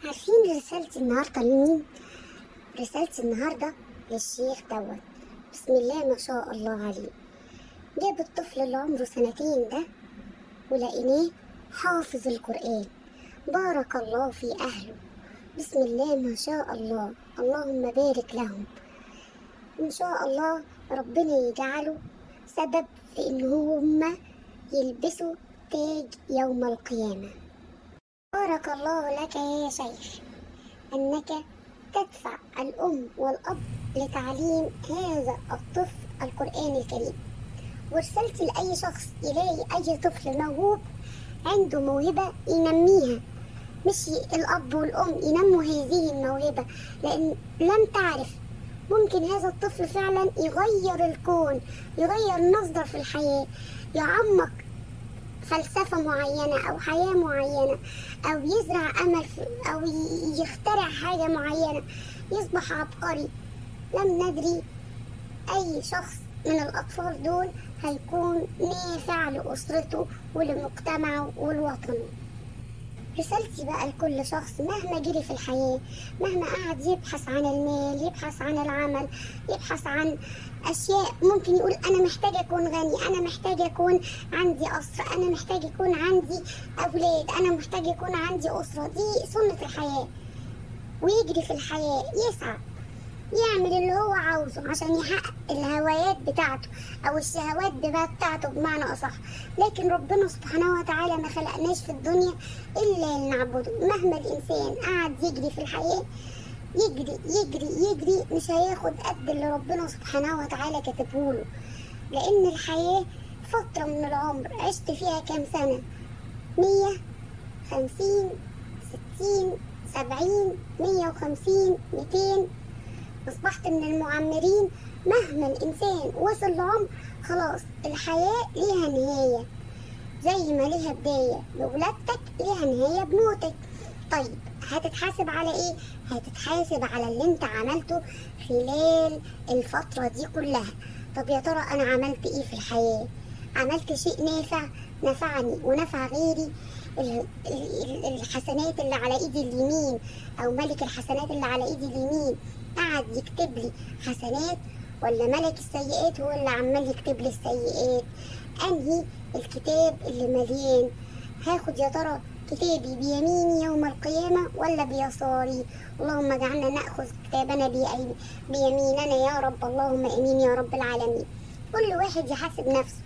عارفين رسالتي النهاردة لمين؟ رسالتي النهاردة للشيخ دوت. بسم الله ما شاء الله عليه. جاب الطفل اللي عمره 2 ده ولقيناه حافظ القرآن. بارك الله في أهله. بسم الله ما شاء الله، اللهم بارك لهم. إن شاء الله ربنا يجعله سبب في إن هم يلبسوا تاج يوم القيامة. بارك الله لك يا شيخ أنك تدفع الأم والأب لتعليم هذا الطفل القرآن الكريم. ورسالتي لأي شخص يلاقي أي طفل موهوب عنده موهبة ينميها، مش الأب والأم ينموا هذه الموهبة، لأن لم تعرف ممكن هذا الطفل فعلا يغير الكون، يغير نظرة في الحياة، يعمق فلسفة معينة أو حياة معينة، أو يزرع أمل أو يخترع حاجة معينة، يصبح عبقري. لم ندري أي شخص من الأطفال دول هيكون نافع لأسرته ولمجتمعه ولوطنه. رسالتي بقى لكل شخص مهما جري في الحياة، مهما قعد يبحث عن المال، يبحث عن العمل، يبحث عن أشياء، ممكن يقول أنا محتاج أكون غني، أنا محتاج أكون عندي قصر، أنا محتاج يكون عندي أولاد، أنا محتاج يكون عندي أسرة. دي سنة الحياة، ويجري في الحياة، يسعى، يعمل اللي هو عاوزه عشان يحقق الهوايات بتاعته أو الشهوات بتاعته بمعنى أصح. لكن ربنا سبحانه وتعالى ما خلقناش في الدنيا إلا لنعبده. مهما الإنسان قعد يجري في الحياة، يجري يجري يجري، مش هياخد قد اللي ربنا سبحانه وتعالى كاتبهوله. لأن الحياة فترة من العمر، عشت فيها كام سنة؟ 100، 50، 60، 70، 150، 200، أصبحت من المعمرين. مهما الإنسان وصل لعمر، خلاص الحياة ليها نهاية، زي ما ليها بداية بولادتك ليها نهاية بموتك. طيب هتتحاسب على إيه؟ هتتحاسب على اللي أنت عملته خلال الفترة دي كلها. طب يا ترى أنا عملت إيه في الحياة؟ عملت شيء نافع نفعني ونفع غيري؟ الحسنات اللي على إيدي اليمين أو ملك الحسنات اللي على إيدي اليمين قعد يكتب لي حسنات، ولا ملك السيئات هو اللي عمال يكتب لي السيئات؟ أنهي الكتاب اللي مليان؟ هاخد يا ترى كتابي بيميني يوم القيامة ولا بيساري؟ اللهم اجعلنا نأخذ كتابنا بيميننا يا رب، اللهم امين يا رب العالمين. كل واحد يحاسب نفسه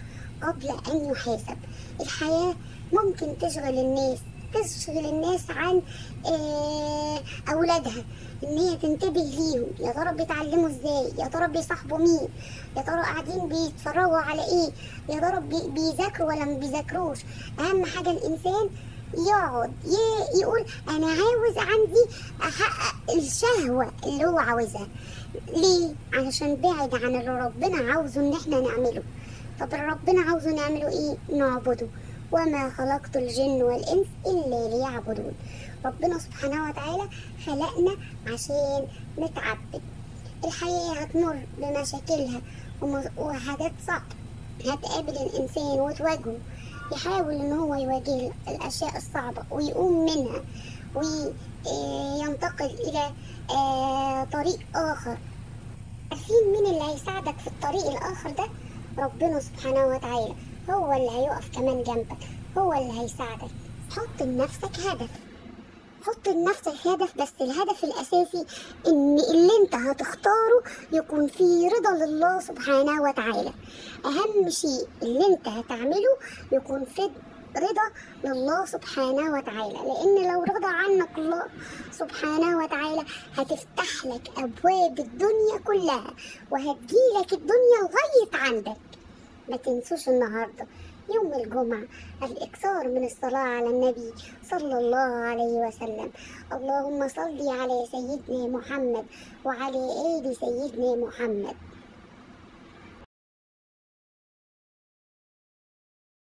قبل أن يحاسب. الحياة ممكن تشغل الناس عن أولادها، إن هي تنتبه ليهم. يا ترى بيتعلموا إزاي؟ يا ترى بيصاحبوا مين؟ يا ترى قاعدين بيتفرجوا على إيه؟ يا ترى بيذاكروا ولا ما بيذاكروش؟ أهم حاجة الإنسان يقعد يقول أنا عاوز عندي أحقق الشهوة اللي هو عاوزها. ليه؟ علشان بعد عن اللي ربنا عاوزه إن إحنا نعمله. طب ربنا عاوزه نعمله إيه؟ نعبده. وما خلقت الجن والإنس إلا ليعبدون. ربنا سبحانه وتعالى خلقنا عشان نتعبد. الحياة هتمر بمشاكلها وحاجات صعبة هتقابل الإنسان وتواجهه. يحاول إن هو يواجه الأشياء الصعبة ويقوم منها وينتقل إلى طريق آخر. عارفين مين اللي هيساعدك في الطريق الآخر ده؟ ربنا سبحانه وتعالى هو اللي هيقف كمان جنبك، هو اللي هيساعدك. حط لنفسك هدف، حط لنفسك هدف، بس الهدف الأساسي إن اللي أنت هتختاره يكون فيه رضا لله سبحانه وتعالى. أهم شيء اللي أنت هتعمله يكون فيه رضا لله سبحانه وتعالى، لأن لو رضى عنك الله سبحانه وتعالى هتفتح لك أبواب الدنيا كلها، وهتجيلك الدنيا لغاية عندك. ما تنسوش النهارده يوم الجمعة الإكثار من الصلاة على النبي صلى الله عليه وسلم. اللهم صل على سيدنا محمد وعلى آل سيدنا محمد.